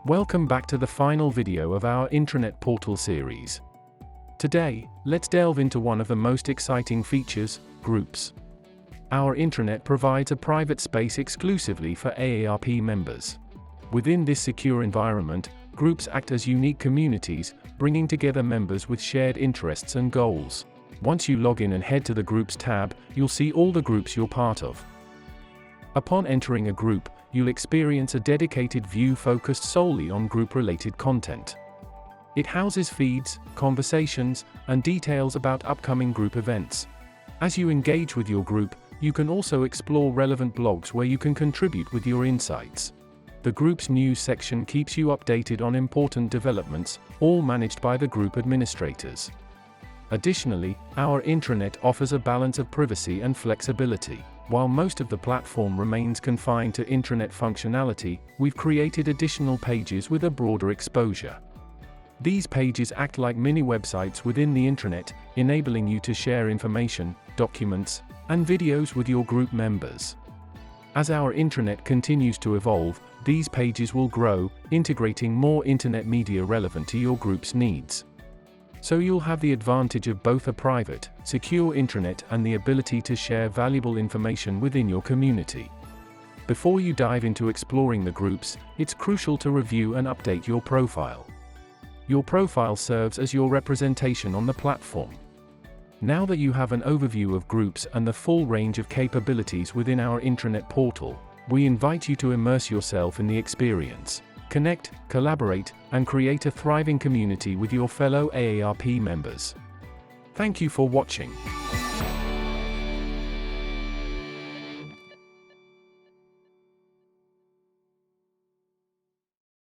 Welcome back to the final video of our intranet portal series. Today, let's delve into one of the most exciting features, groups. Our intranet provides a private space exclusively for AARP members. Within this secure environment, groups act as unique communities, bringing together members with shared interests and goals. Once you log in and head to the Groups tab, you'll see all the groups you're part of. Upon entering a group, you'll experience a dedicated view focused solely on group-related content. It houses feeds, conversations, and details about upcoming group events. As you engage with your group, you can also explore relevant blogs where you can contribute with your insights. The group's news section keeps you updated on important developments, all managed by the group administrators. Additionally, our intranet offers a balance of privacy and flexibility. While most of the platform remains confined to intranet functionality, we've created additional pages with a broader exposure. These pages act like mini websites within the intranet, enabling you to share information, documents, and videos with your group members. As our intranet continues to evolve, these pages will grow, integrating more internet media relevant to your group's needs. So you'll have the advantage of both a private, secure intranet and the ability to share valuable information within your community. Before you dive into exploring the groups, it's crucial to review and update your profile. Your profile serves as your representation on the platform. Now that you have an overview of groups and the full range of capabilities within our intranet portal, we invite you to immerse yourself in the experience. Connect, collaborate, and create a thriving community with your fellow AARP members. Thank you for watching.